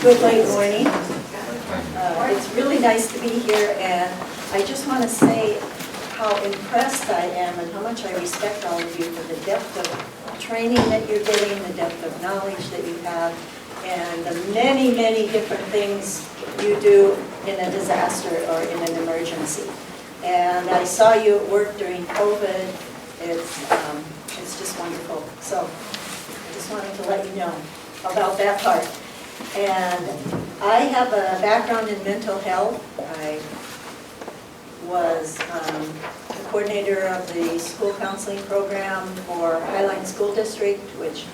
Good late morning. It's really nice to be here, and I just want to say how impressed I am and how much I respect all of you for the depth of training that you're getting, the depth of knowledge that you have, and the many, many different things you do in a disaster or in an emergency. And I saw you at work during COVID. It's just wonderful. So I just wanted to let you know about that part. And I have a background in mental health. I was the coordinator of the school counseling program for Highline School District, which,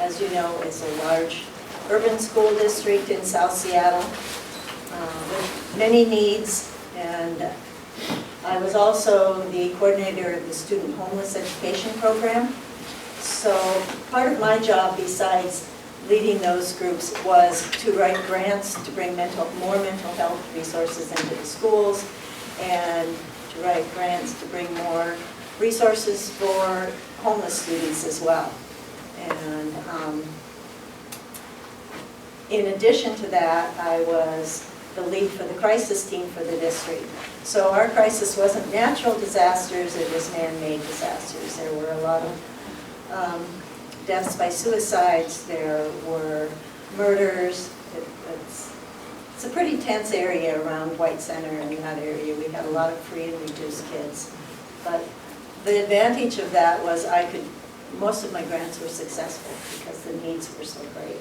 as you know, is a large urban school district in South Seattle with many needs. And I was also the coordinator of the student homeless education program. So part of my job, besides leading those groups, was to write grants to bring more mental health resources into the schools, and to write grants to bring more resources for homeless students as well. And in addition to that, I was the lead for the crisis team for the district. So our crisis wasn't natural disasters, it was man-made disasters. There were a lot of deaths by suicides, there were murders. It's a pretty tense area around White Center and that area. We had a lot of free and reduced kids. But the advantage of that was most of my grants were successful because the needs were so great.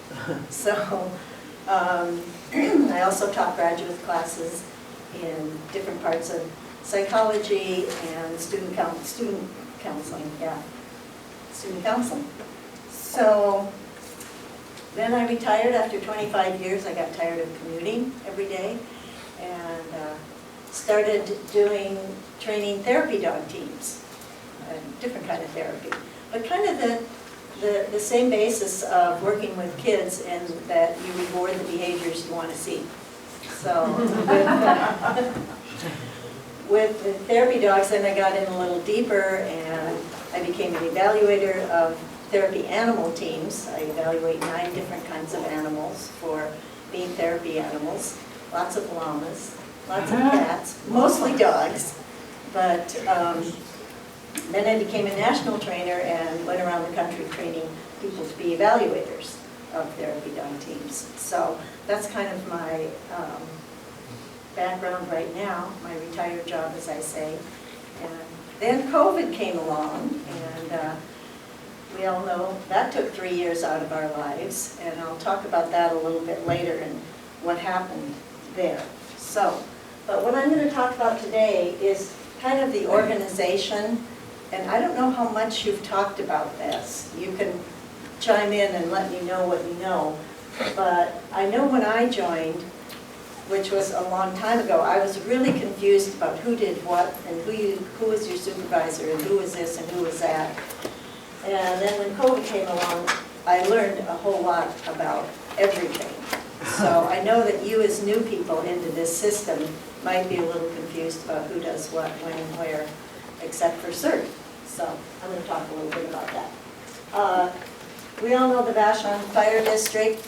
So I also taught graduate classes in different parts of psychology and student counseling, student counseling. So then I retired after 25 years. I got tired of commuting every day and started training therapy dog teams, a different kind of therapy, but kind of the same basis of working with kids, and that you reward the behaviors you want to see. So with the therapy dogs, then I got in a little deeper, and I became an evaluator of therapy animal teams. I evaluate 9 different kinds of animals for being therapy animals. Lots of llamas, lots of cats, mostly dogs. But then I became a national trainer and went around the country training people to be evaluators of therapy dog teams. So that's kind of my background right now, my retired job, as I say. And then COVID came along, and we all know that took 3 years out of our lives, and I'll talk about that a little bit later and what happened there. So, but what I'm going to talk about today is kind of the organization, and I don't know how much you've talked about this. You can chime in and let me know what you know, but I know when I joined, which was a long time ago, I was really confused about who did what, and who was your supervisor, and who was this, and who was that. And then when COVID came along, I learned a whole lot about everything. So I know that you as new people into this system might be a little confused about who does what, when, where, except for CERT. So I'm going to talk a little bit about that. We all know the Vashon Fire District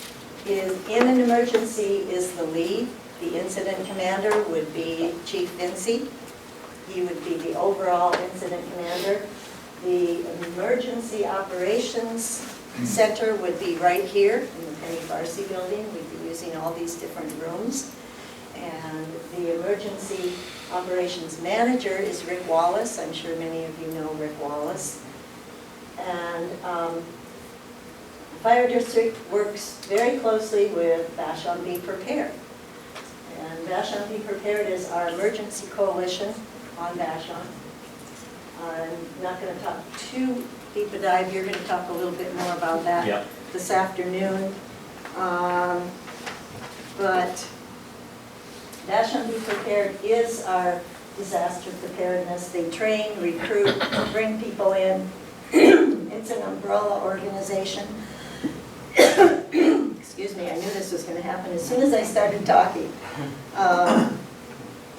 is in an emergency is the lead. The incident commander would be Chief Vinci. He would be the overall incident commander. The Emergency Operations Center would be right here in the Penny Farsi building. We'd be using all these different rooms. And the Emergency Operations Manager is Rick Wallace. I'm sure many of you know Rick Wallace. And Fire District works very closely with Vashon Be Prepared. And Vashon Be Prepared is our emergency coalition on Vashon. I'm not going to talk too deep a dive. You're going to talk a little bit more about that this afternoon. But Vashon Be Prepared is our disaster preparedness. They train, recruit, bring people in. It's an umbrella organization. Excuse me, I knew this was going to happen as soon as I started talking.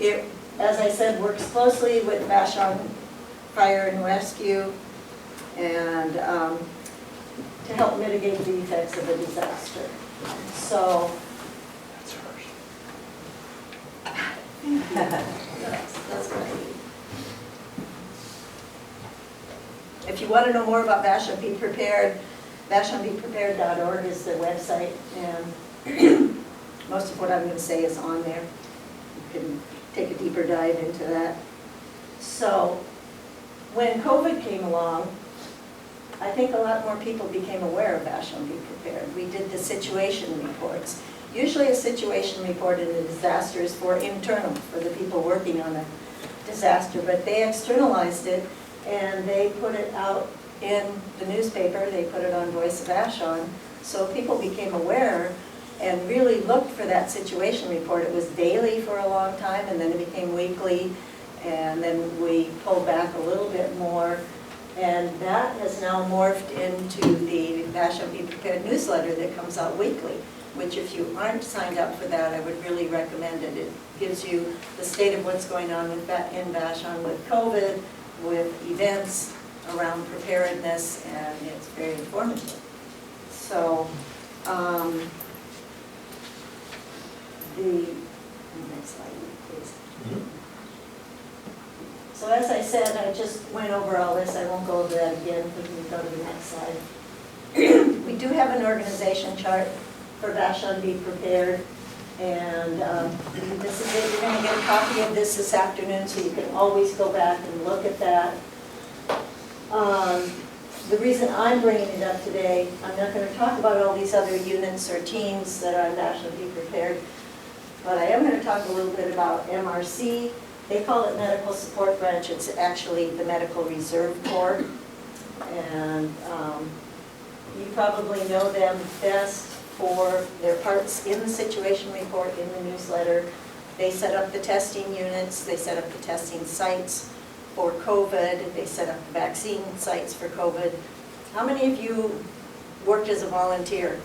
It, as I said, works closely with Vashon Fire and Rescue, and to help mitigate the effects of a disaster. So That's what I need. If you want to know more about Vashon Be Prepared, VashonBePrepared.org is the website, and most of what I'm going to say is on there. You can take a deeper dive into that. So, when COVID came along, I think a lot more people became aware of Vashon Be Prepared. We did the situation reports. Usually a situation report in a disaster is for internal, for the people working on a disaster, but they externalized it and they put it out in the newspaper, they put it on Voice of Vashon, so people became aware and really looked for that situation report. It was daily for a long time, and then it became weekly, and then we pulled back a little bit more, and that has now morphed into the Vashon Be Prepared newsletter that comes out weekly, which if you aren't signed up for that, I would really recommend it. It gives you the state of what's going on with in Vashon with COVID, with events around preparedness, and it's very informative. So, next slide, please. So as I said, I just went over all this. I won't go over that again. We can go to the next slide. We do have an organization chart for Vashon Be Prepared, and this is it. You're going to get a copy of this afternoon, so you can always go back and look at that. The reason I'm bringing it up today, I'm not going to talk about all these other units or teams that are on Vashon Be Prepared, but I am going to talk a little bit about MRC. They call it Medical Support Branch. It's actually the Medical Reserve Corps, and you probably know them best for their parts in the situation report in the newsletter. They set up the testing units, they set up the testing sites for COVID, they set up the vaccine sites for COVID. How many of you worked as a volunteer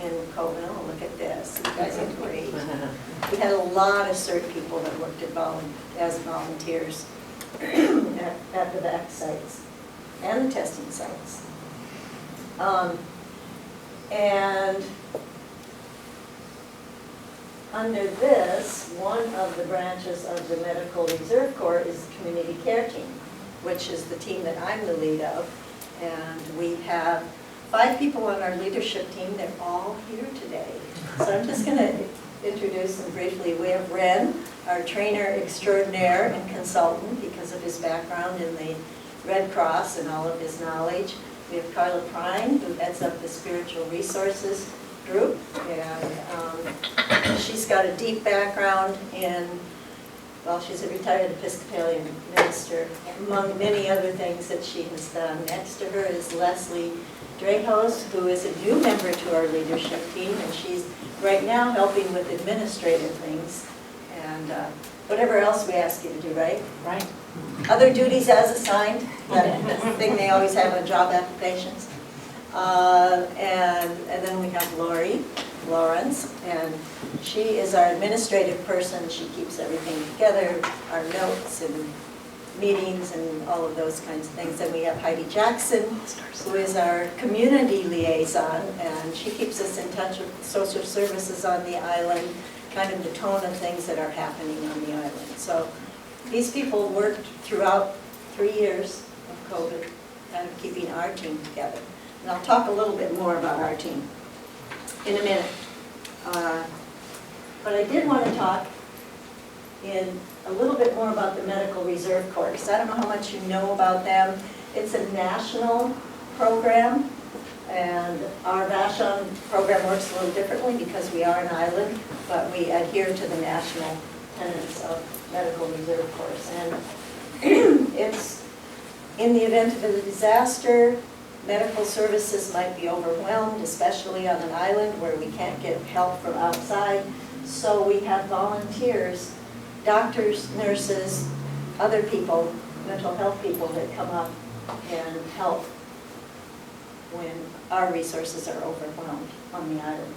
in COVID? Oh, look at this, you guys are great. We had a lot of CERT people that worked as volunteers at the vac sites and the testing sites. And under this, one of the branches of the Medical Reserve Corps is the Community Care Team, which is the team that I'm the lead of. And we have 5 people on our leadership team. They're all here today. So I'm just going to introduce them briefly. We have Ren, our trainer extraordinaire and consultant because of his background in the Red Cross and all of his knowledge. We have Carla Prine, who heads up the Spiritual Resources group, and she's got a deep background in, well, she's a retired Episcopalian minister, among many other things that she has done. Next to her is Leslie Drehos, who is a new member to our leadership team, and she's right now helping with administrative things, and whatever else we ask you to do, right? Right. Other duties as assigned, that thing they always have on job applications. And then we have Lori Lawrence, and she is our administrative person. She keeps everything together, our notes and meetings and all of those kinds of things. And we have Heidi Jackson, who is our community liaison, and she keeps us in touch with social services on the island, kind of the tone of things that are happening on the island. So these people worked throughout 3 years of COVID, kind of keeping our team together. And I'll talk a little bit more about our team in a minute. But I did want to talk in a little bit more about the Medical Reserve Corps, because I don't know how much you know about them. It's a national program, and our Vashon program works a little differently because we are an island, but we adhere to the national tenets of Medical Reserve Corps. And it's in the event of a disaster, medical services might be overwhelmed, especially on an island where we can't get help from outside. So we have volunteers, doctors, nurses, other people, mental health people that come up and help when our resources are overwhelmed on the island.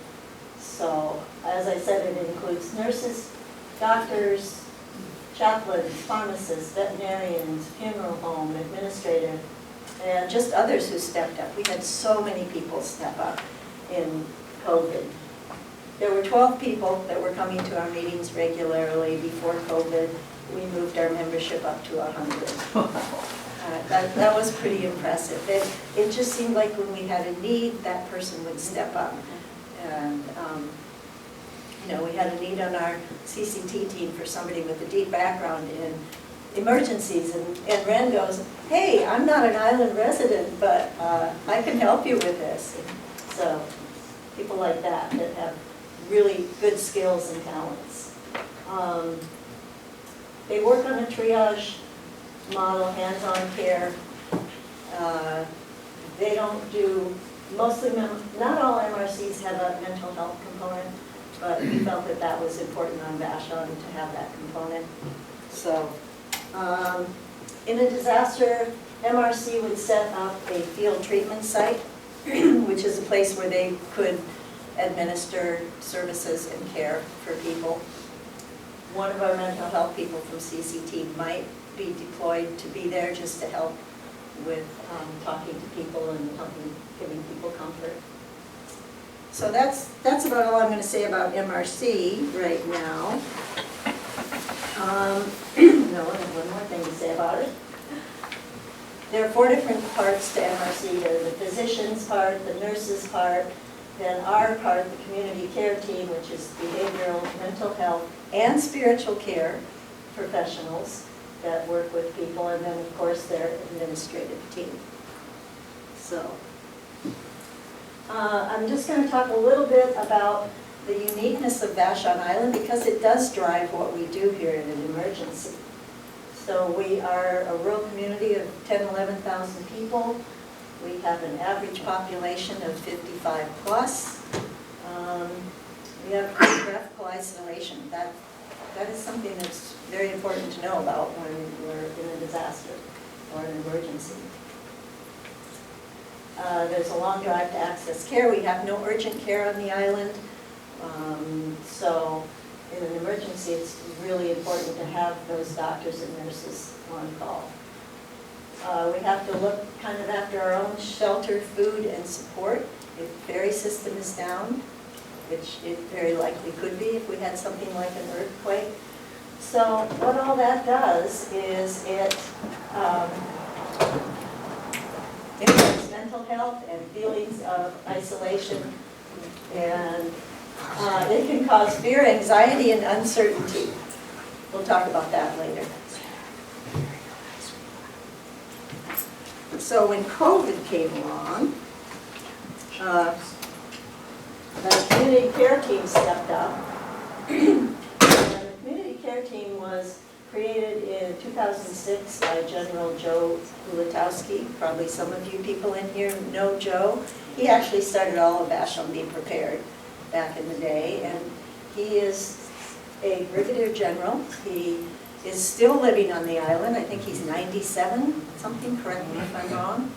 So, as I said, it includes nurses, doctors, chaplains, pharmacists, veterinarians, funeral home, administrative, and just others who stepped up. We had so many people step up in COVID. there were 12 people that were coming to our meetings regularly before COVID. We moved our membership up to 100. That was pretty impressive. It just seemed like when we had a need, that person would step up. And you know, we had a need on our CCT team for somebody with a deep background in emergencies, and Ren goes, hey, I'm not an island resident, but I can help you with this. And so people like that have really good skills and talents. They work on a triage model, hands-on care. They don't do, not all MRCs have a mental health component, but we felt that that was important on Vashon to have that component. So, in a disaster, MRC would set up a field treatment site, which is a place where they could administer services and care for people. One of our mental health people from CCT might be deployed to be there just to help with talking to people and giving people comfort. So that's about all I'm going to say about MRC right now. No, I have one more thing to say about it. There are 4 different parts to MRC. There's the physician's part, the nurse's part, then our part, the community care team, which is behavioral, mental health, and spiritual care professionals that work with people, and then of course their administrative team. So, I'm just going to talk a little bit about the uniqueness of Vashon Island because it does drive what we do here in an emergency. So we are a rural community of 10,000, 11,000 people. We have an average population of 55 plus. We have geographical isolation. That is something that's very important to know about when we're in a disaster or an emergency. There's a long drive to access care. We have no urgent care on the island. So in an emergency, it's really important to have those doctors and nurses on call. We have to look kind of after our own shelter, food, and support. If the ferry system is down, which it very likely could be if we had something like an earthquake. So what all that does is it impacts mental health and feelings of isolation, and it can cause fear, anxiety, and uncertainty. We'll talk about that later. So when COVID came along, the community care team stepped up. And the community care team was created in 2006 by General Joe Kulatowski. Probably some of you people in here know Joe. He actually started all of Vashon Be Prepared back in the day, and he is a brigadier general. He is still living on the island. I think he's 97 something, correct me if I'm wrong.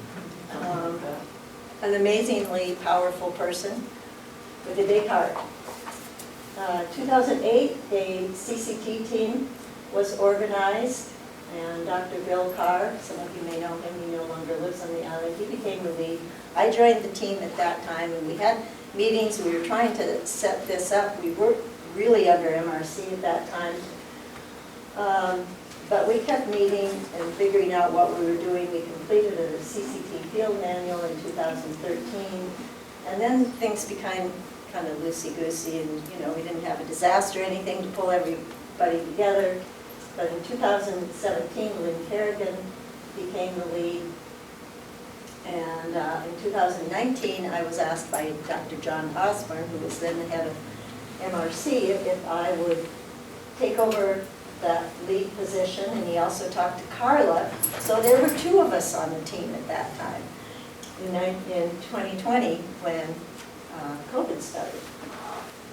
An amazingly powerful person with a big heart. 2008, a CCT team was organized, and Dr. Bill Carr, some of you may know him, he no longer lives on the island, he became the lead. I joined the team at that time, and we had meetings. We were trying to set this up. We weren't really under MRC at that time. But we kept meeting and figuring out what we were doing. We completed a CCT field manual in 2013, and then things became kind of loosey-goosey, and we didn't have a disaster or anything to pull everybody together. But in 2017, Lynn Kerrigan became the lead, and in 2019, I was asked by Dr. John Osborne, who was then the head of MRC, if I would take over that lead position, and he also talked to Carla. So there were 2 of us on the team at that time in 2020 when COVID started,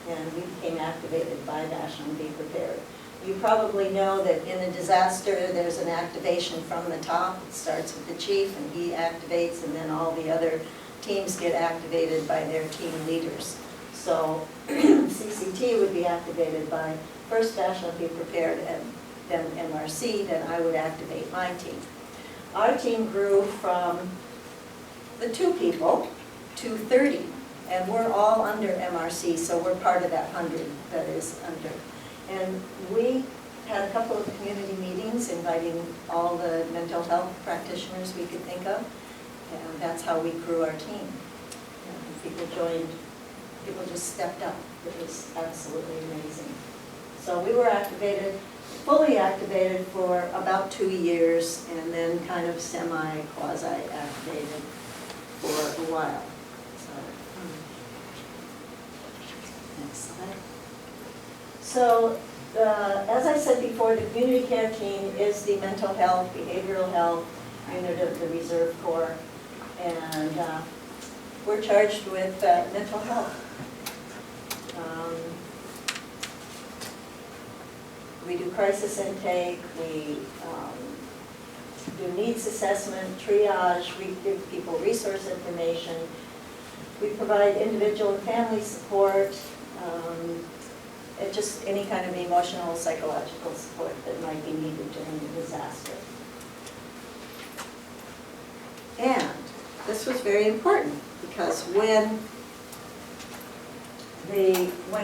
and we became activated by Vashon Be Prepared. You probably know that in a disaster there's an activation from the top. It starts with the chief and he activates, and then all the other teams get activated by their team leaders. So CCT would be activated by first Vashon Be Prepared and then MRC, then I would activate my team. Our team grew from the 2 people to 30 And we're all under MRC, so we're part of that 100 that is under. And we had a couple of community meetings inviting all the mental health practitioners we could think of, and that's how we grew our team. And people joined, people just stepped up. It was absolutely amazing. So we were activated, fully activated for about 2 years, and then kind of semi-quasi-activated for a while. Next slide. So, as I said before, the community care team is the mental health, behavioral health unit of the Reserve Corps, and we're charged with mental health. We do crisis intake, we do needs assessment, triage, we give people resource information, we provide individual and family support, just any kind of emotional, psychological support that might be needed during a disaster. And this was very important because when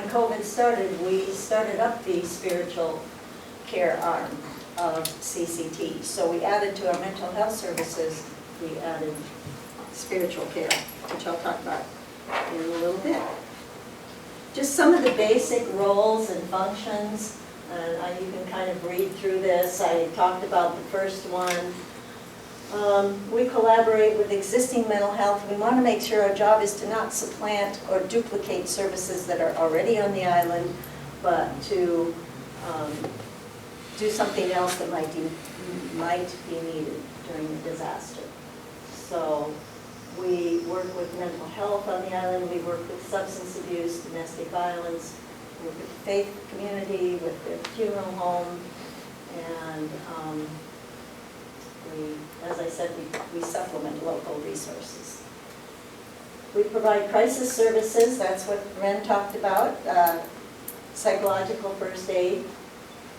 COVID started, we started up the spiritual care arm of CCT. So we added to our mental health services, we added spiritual care, which I'll talk about in a little bit. Just some of the basic roles and functions, and you can kind of read through this. I talked about the first one. We collaborate with existing mental health. We want to make sure our job is to not supplant or duplicate services that are already on the island, but to do something else that might be needed during the disaster. So we work with mental health on the island, we work with substance abuse, domestic violence, we work with the faith community, with the funeral home, and as I said, we supplement local resources. We provide crisis services, that's what Ren talked about, psychological first aid,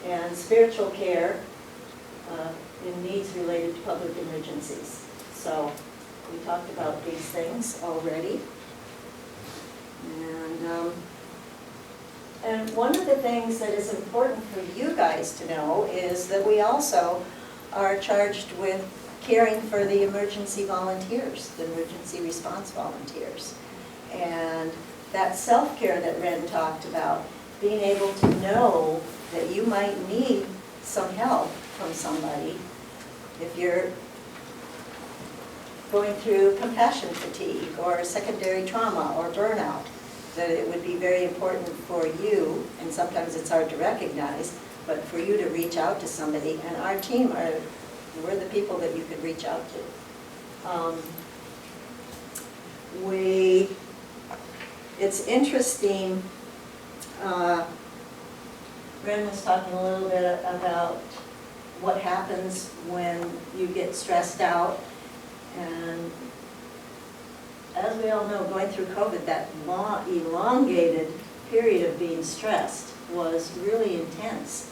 and spiritual care in needs related to public emergencies. So we talked about these things already. And one of the things that is important for you guys to know is that we also are charged with caring for the emergency volunteers, the emergency response volunteers. And that self-care that Ren talked about, being able to know that you might need some help from somebody if you're going through compassion fatigue or secondary trauma or burnout, that it would be very important for you, and sometimes it's hard to recognize, but for you to reach out to somebody, and our team we're the people that you could reach out to. It's interesting, Ren was talking a little bit about what happens when you get stressed out, and as we all know, going through COVID, that long, elongated period of being stressed was really intense.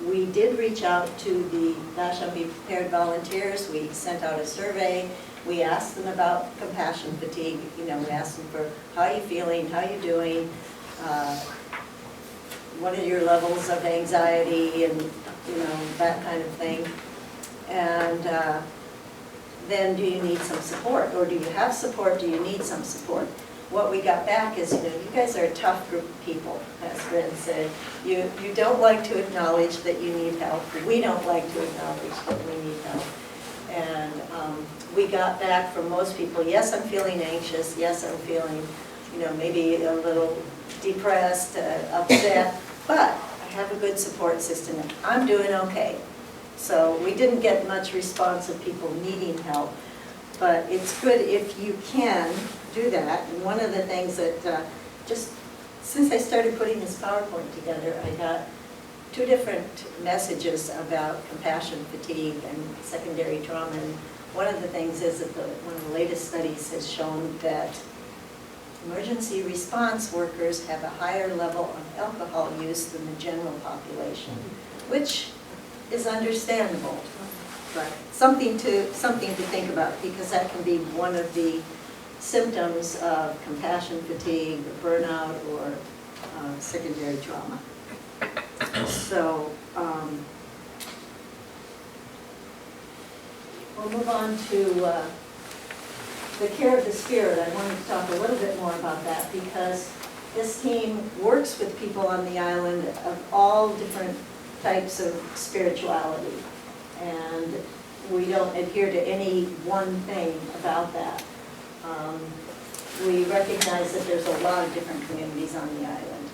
We did reach out to the Vashon Be Prepared volunteers. We sent out a survey. We asked them about compassion fatigue. You know, we asked them for how are you feeling, how are you doing, what are your levels of anxiety, and you know, that kind of thing. And then do you need some support, or do you have support, do you need some support? What we got back is, you know, you guys are a tough group of people, as Ren said. You don't like to acknowledge that you need help. We don't like to acknowledge that we need help. And we got back from most people, yes, I'm feeling anxious, yes, I'm feeling, you know, maybe a little depressed, upset, but I have a good support system. I'm doing okay. So we didn't get much response of people needing help, but it's good if you can do that. And one of the things that just since I started putting this PowerPoint together, I got 2 different messages about compassion fatigue and secondary trauma. And one of the things is that one of the latest studies has shown that emergency response workers have a higher level of alcohol use than the general population, which is understandable, but something to think about, because that can be one of the symptoms of compassion fatigue, burnout, or secondary trauma. So we'll move on to the care of the spirit. I wanted to talk a little bit more about that because this team works with people on the island of all different types of spirituality. And we don't adhere to any one thing about that. We recognize that there's a lot of different communities on the island.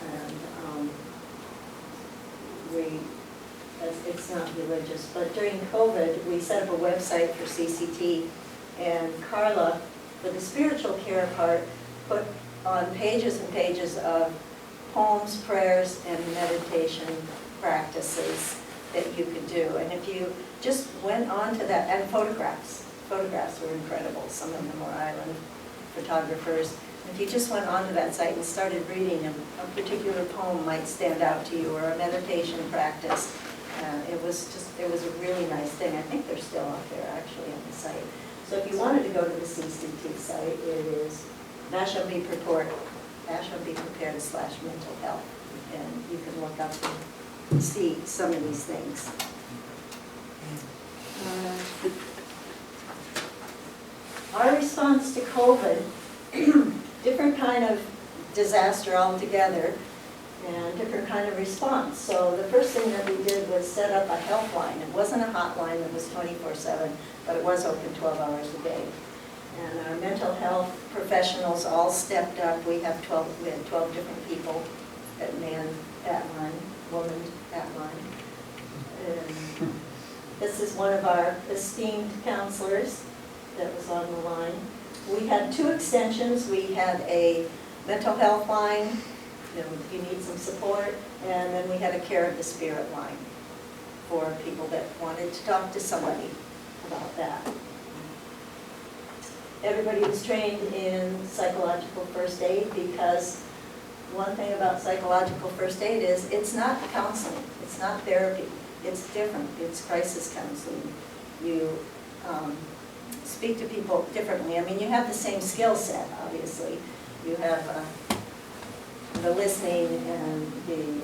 And it's not religious. But during COVID, we set up a website for CCT, and Carla, for the spiritual care part, put on pages and pages of poems, prayers, and meditation practices that you could do. And if you just went on to that, and photographs were incredible. Some of them were island photographers. If you just went onto that site and started reading them, a particular poem might stand out to you, or a meditation practice. It was a really nice thing. I think they're still out there actually on the site. So if you wanted to go to the CCT site, it is /mental health, and you can look up and see some of these things. Our response to COVID, different kind of disaster altogether, and different kind of response. So the first thing that we did was set up a helpline. It wasn't a hotline that was 24/7, but it was open 12 hours a day. And our mental health professionals all stepped up. We had 12 different people that manned that line, woman that line. And this is one of our esteemed counselors that was on the line. We had 2 extensions. We had a mental health line, if you need some support, and then we had a care of the spirit line for people that wanted to talk to somebody about that. Everybody was trained in psychological first aid, because one thing about psychological first aid is it's not counseling, it's not therapy, it's different, it's crisis counseling. You speak to people differently. I mean, you have the same skill set, obviously. You have the listening and the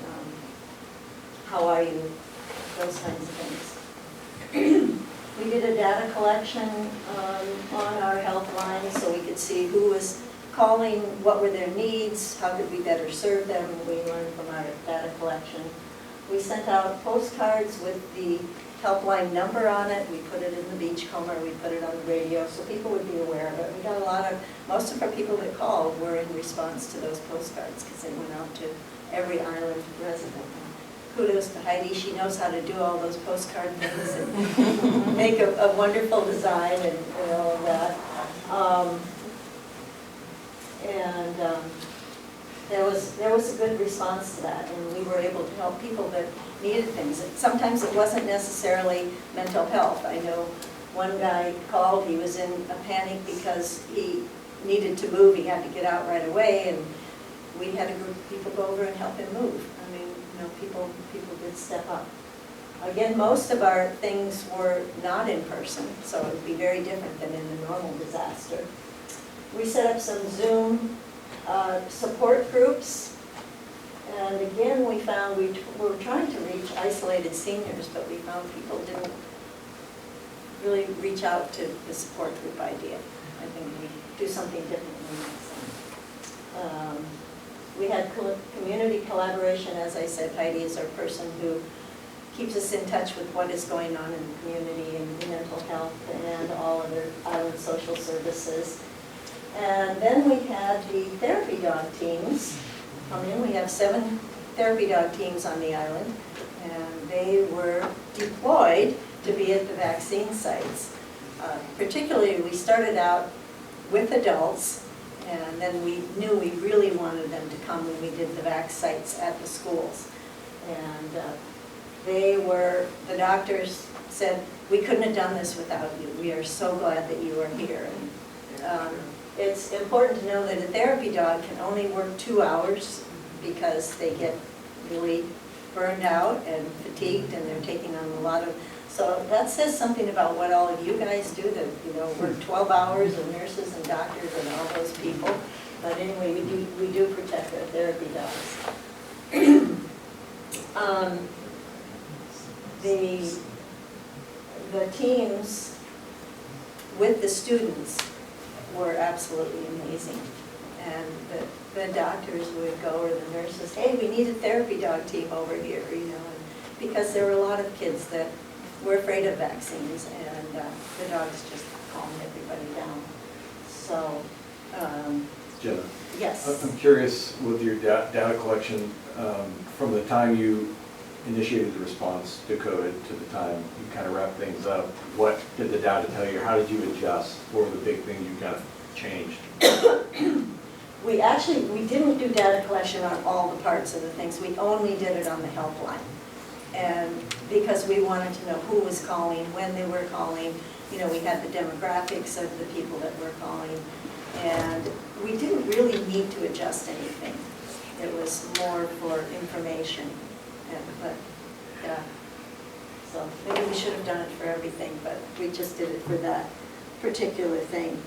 how are you, those kinds of things. We did a data collection on our helpline so we could see who was calling, what were their needs, how could we better serve them. We learned from our data collection. We sent out postcards with the helpline number on it. We put it in the beachcomber, we put it on the radio so people would be aware of it. We got most of our people that called were in response to those postcards because they went out to every island resident. Kudos to Heidi, she knows how to do all those postcard things and make a wonderful design and all of that. There was a good response to that, and we were able to help people that needed things. Sometimes it wasn't necessarily mental health. I know one guy called, he was in a panic because he needed to move, he had to get out right away, and we had a group of people go over and help him move. I mean, people did step up. Again, most of our things were not in person, so it would be very different than in a normal disaster. We set up some Zoom support groups, and again we found we were trying to reach isolated seniors, but we found people didn't really reach out to the support group idea. I think we do something differently next time. We had community collaboration. As I said, Heidi is our person who keeps us in touch with what is going on in the community and mental health and all other island social services. And then we had the therapy dog teams come in. We have 7 therapy dog teams on the island, and they were deployed to be at the vaccine sites. Particularly, we started out with adults, and then we knew we really wanted them to come when we did the vac sites at the schools. And the doctors said, we couldn't have done this without you. We are so glad that you are here. And, it's important to know that a therapy dog can only work 2 hours because they get really burned out and fatigued, and they're taking on a lot of So that says something about what all of you guys do, that, you know, work 12 hours, and nurses and doctors and all those people. But anyway, we do protect our therapy dogs. The teams with the students were absolutely amazing. And the doctors would go, or the nurses, hey, we need a therapy dog team over here, you know, because there were a lot of kids that were afraid of vaccines, and the dogs just calmed everybody down. So, Jenna, yes. I'm curious with your data collection, from the time you initiated the response to COVID to the time you kind of wrapped things up, what did the data tell you? How did you adjust? What were the big things you kind of changed? We didn't do data collection on all the parts of the things. We only did it on the helpline. And because we wanted to know who was calling, when they were calling, you know, we had the demographics of the people that were calling. And we didn't really need to adjust anything. It was more for information. But, yeah. So maybe we should have done it for everything, but we just did it for that particular thing.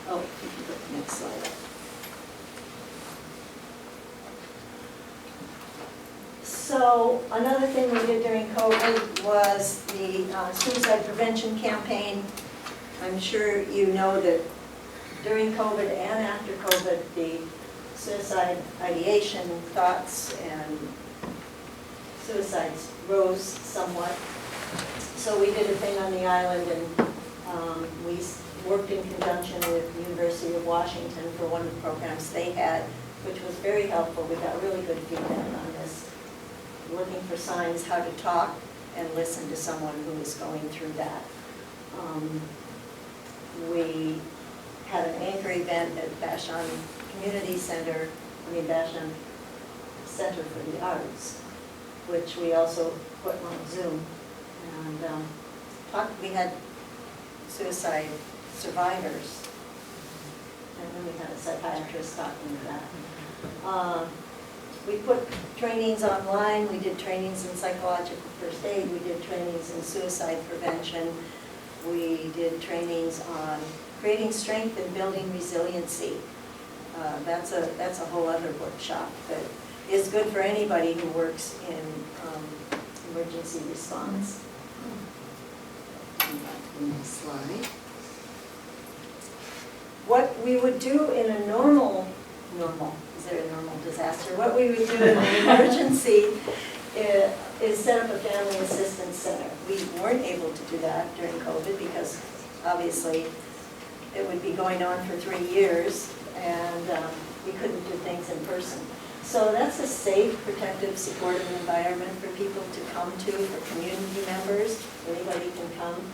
Oh, you can put the next slide up. So another thing we did during COVID was the suicide prevention campaign. I'm sure you know that during COVID and after COVID, the suicide ideation, thoughts, and suicides rose somewhat. So we did a thing on the island, and we worked in conjunction with the University of Washington for one of the programs they had, which was very helpful. We got really good feedback on this, looking for signs how to talk and listen to someone who is going through that. We had an anchor event at Vashon Community Center, Vashon Center for the Arts, which we also put on Zoom. And we had suicide survivors, and then we had a psychiatrist talking to that. We put trainings online. We did trainings in psychological first aid. We did trainings in suicide prevention. We did trainings on creating strength and building resiliency. That's a whole other workshop that is good for anybody who works in emergency response. Next slide. What we would do in a normal, is there a normal disaster? What we would do in an emergency is set up a family assistance center. We weren't able to do that during COVID because obviously it would be going on for 3 years, and we couldn't do things in person. So that's a safe, protective, supportive environment for people to come to, for community members. Anybody can come.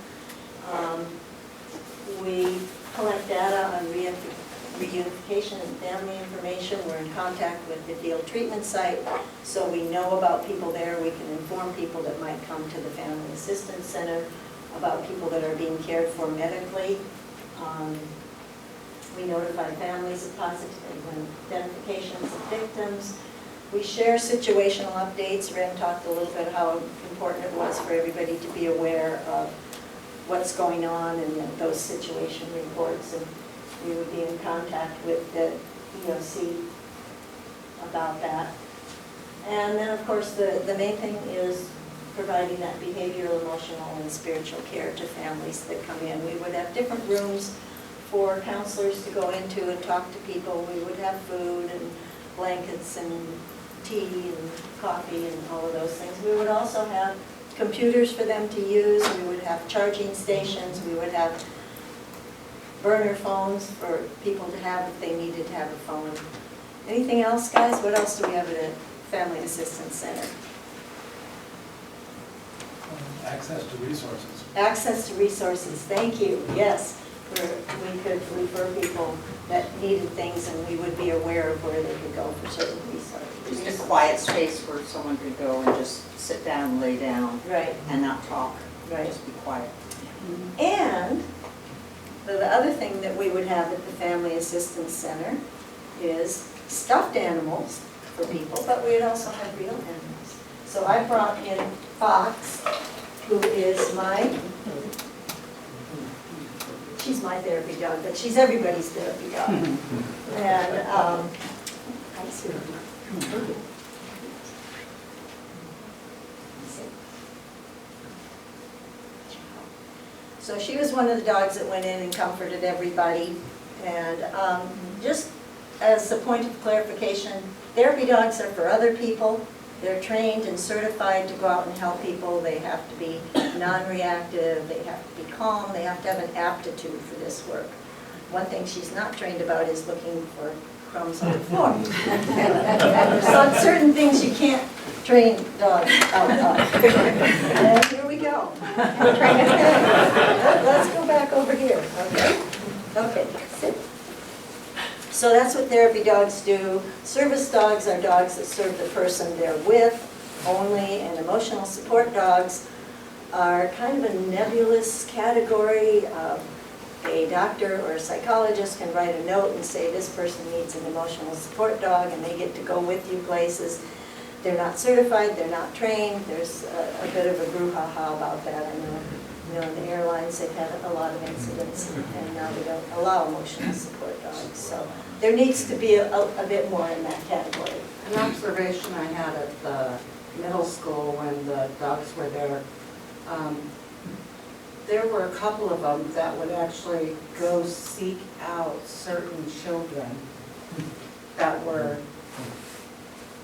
We collect data on reunification and family information. We're in contact with the field treatment site, so we know about people there. We can inform people that might come to the Family Assistance Center about people that are being cared for medically. We notify families of positive identifications of victims. We share situational updates. Ren talked a little bit how important it was for everybody to be aware of what's going on and those situation reports. And we would be in contact with the EOC about that. And then, of course, the main thing is providing that behavioral, emotional, and spiritual care to families that come in. We would have different rooms for counselors to go into and talk to people. We would have food and blankets and tea and coffee and all of those things. We would also have computers for them to use. We would have charging stations. We would have burner phones for people to have if they needed to have a phone. Anything else, guys? What else do we have at a Family Assistance Center? Access to resources. Access to resources, thank you, yes. We could refer people that needed things, and we would be aware of where they could go for certain resources. Just a quiet space where someone could go and just sit down, lay down, Right, and not talk. right. Just be quiet. And the other thing that we would have at the Family Assistance Center is stuffed animals for people, but we'd also have real animals. So I brought in Fox, who is she's my therapy dog, but she's everybody's therapy dog. And, hi, Sue. So she was one of the dogs that went in and comforted everybody. And just as a point of clarification, therapy dogs are for other people. They're trained and certified to go out and help people. They have to be non-reactive, they have to be calm, they have to have an aptitude for this work. One thing she's not trained about is looking for crumbs on the floor. And there's certain things you can't train dogs out of. And here we go. Okay. Let's go back over here, okay? Okay, sit. So that's what therapy dogs do. Service dogs are dogs that serve the person they're with only, and emotional support dogs are kind of a nebulous category. A doctor or a psychologist can write a note and say this person needs an emotional support dog, and they get to go with you places. They're not certified, they're not trained. There's a bit of a brouhaha about that. I know, in the airlines they've had a lot of incidents, and now they don't allow emotional support dogs. So there needs to be a bit more in that category. An observation I had at the middle school when the dogs were there, there were a couple of them that would actually go seek out certain children that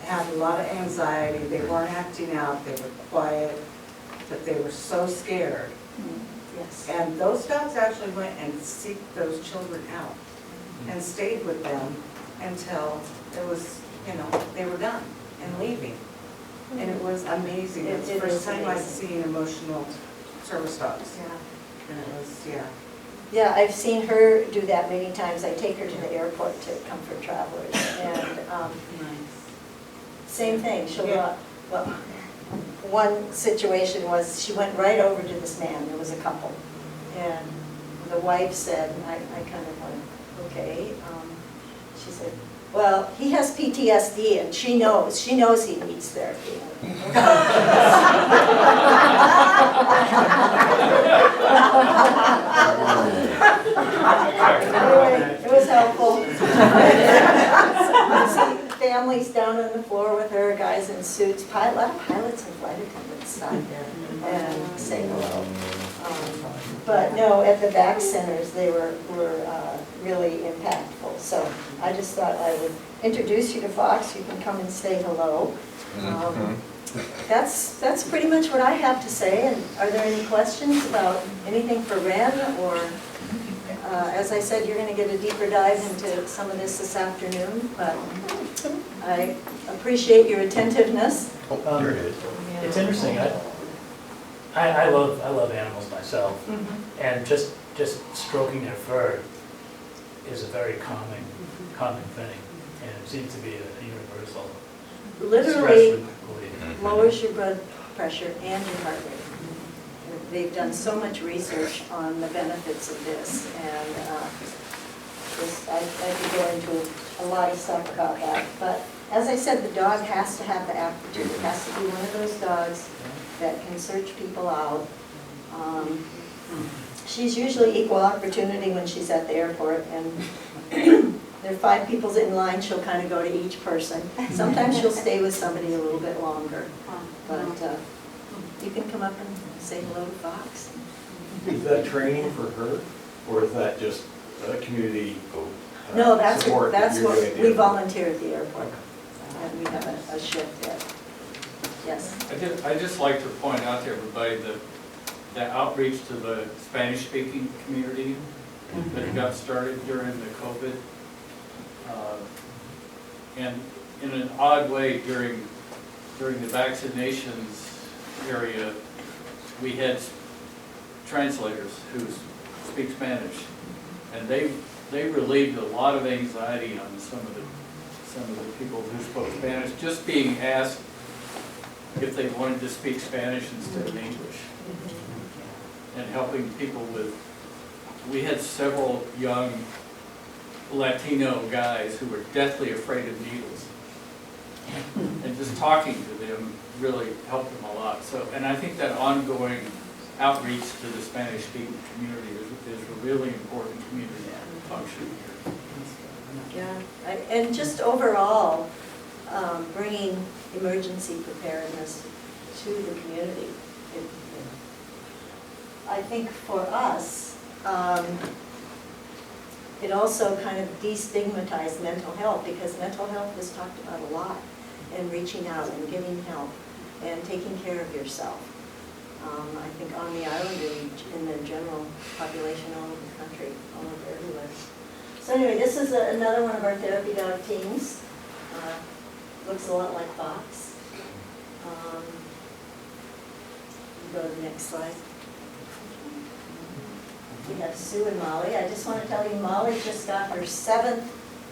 had a lot of anxiety. They weren't acting out, they were quiet, but they were so scared. Yes. And those dogs actually went and seeked those children out and stayed with them until it was, they were done and leaving. And it was amazing. It's the first time I've seen emotional service dogs. Yeah. And it was, yeah. Yeah, I've seen her do that many times. I take her to the airport to comfort travelers. And same thing, she'll go out. Well, one situation was she went right over to this man. There was a couple. And the wife said, and I kind of went, okay. She said, well, he has PTSD and she knows he needs therapy. Anyway, it was helpful. See families down on the floor with her, guys in suits, a lot of pilots and flight attendants stop there and say hello. But no, at the back centers, they were really impactful. So I just thought I would introduce you to Fox. You can come and say hello. That's pretty much what I have to say. And are there any questions about anything for Ren? Or, as I said, you're going to get a deeper dive into some of this afternoon. But I appreciate your attentiveness. Here it is. It's interesting. I love animals myself, and just stroking their fur is a very calming thing, and it seems to be a universal Literally stress relief. lowers your blood pressure and your heart rate. They've done so much research on the benefits of this, and I could go into a lot of stuff about that. But as I said, the dog has to have the aptitude. It has to be one of those dogs that can search people out. She's usually equal opportunity when she's at the airport, and there are 5 people in line, she'll kind of go to each person. Sometimes she'll stay with somebody a little bit longer, but you can come up and say hello to Fox. Is that training for her, or is that just a community No, that's support that you're what doing at the we airport? volunteer at the airport, and we have a shift there. Yes. I'd just like to point out to everybody that the outreach to the Spanish-speaking community that got started during the COVID, and in an odd way during the vaccinations area, we had translators who speak Spanish, and they relieved a lot of anxiety on some of the people who spoke Spanish, just being asked if they wanted to speak Spanish instead of English, and helping people with, we had several young Latino guys who were deathly afraid of needles, And just talking to them really helped them a lot. So, and I think that ongoing outreach to the Spanish-speaking community is a really important community function here. Yeah, and just overall, bringing emergency preparedness to the community. I think for us, it also kind of destigmatized mental health, because mental health was talked about a lot, and reaching out and giving help and taking care of yourself. I think on the island and in the general population all over the country, all over everywhere. So anyway, this is another one of our therapy dog teams. Looks a lot like Fox. Go to the next slide. We have Sue and Molly. I just want to tell you, Molly just got her 7th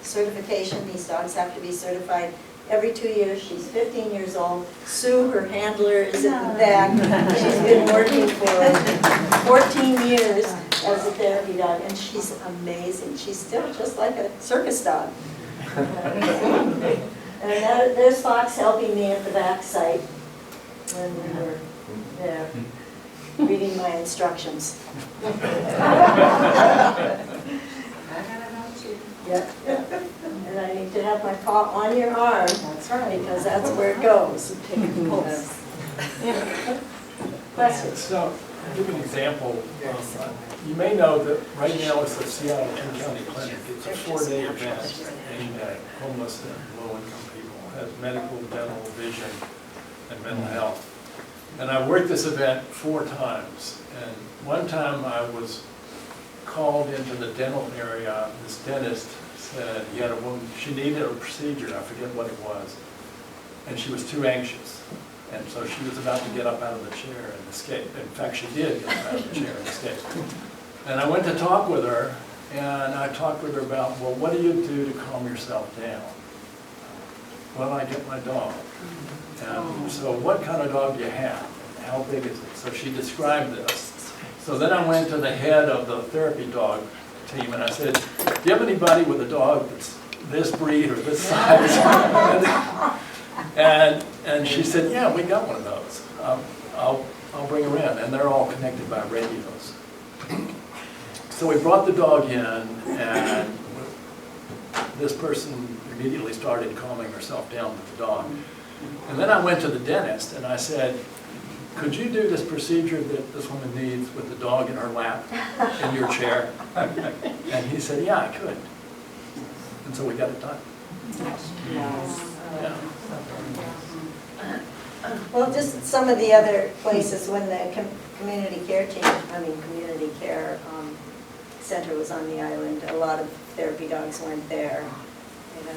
certification. These dogs have to be certified every 2 years. She's 15 years old. Sue, her handler, is in the back. She's been working for 14 years as a therapy dog, and she's amazing. She's still just like a circus dog. And there's Fox helping me at the back site when we were there, reading my instructions. I gotta know too. Yeah. And I need to have my paw on your arm. That's right. Because that's where it goes. Take a pulse. Bless you. So, I'll give you an example. You may know that right now it's the Seattle County Clinic. It's a 4-day event aimed at homeless and low-income people. It has medical, dental, vision, and mental health. And I worked this event 4 times. And one time I was called into the dental area. This dentist said he had a woman, she needed a procedure, I forget what it was. And she was too anxious. And so she was about to get up out of the chair and escape. In fact, she did get up out of the chair and escape. And I went to talk with her, and I talked with her about, well, what do you do to calm yourself down? Well, I get my dog. And so what kind of dog do you have? How big is it? So she described this. So then I went to the head of the therapy dog team, and I said, do you have anybody with a dog that's this breed or this size? And she said, yeah, we got one of those. I'll bring her in. And they're all connected by radios. So we brought the dog in, and this person immediately started calming herself down with the dog. And then I went to the dentist, and I said, could you do this procedure that this woman needs with the dog in her lap, in your chair? And he said, yeah, I could. And so we got it done. Yeah. Well, just some of the other places when the community care team, community care center was on the island, a lot of therapy dogs went there. And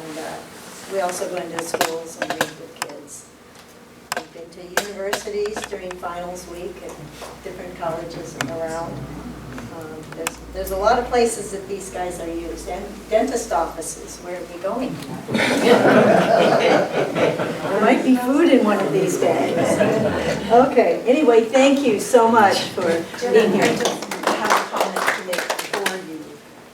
we also go into schools and meet with kids. We've been to universities during finals week at different colleges around. There's a lot of places that these guys are used, and dentist offices. Where are we going? There might be food in one of these bags. Okay, anyway, thank you so much for being here.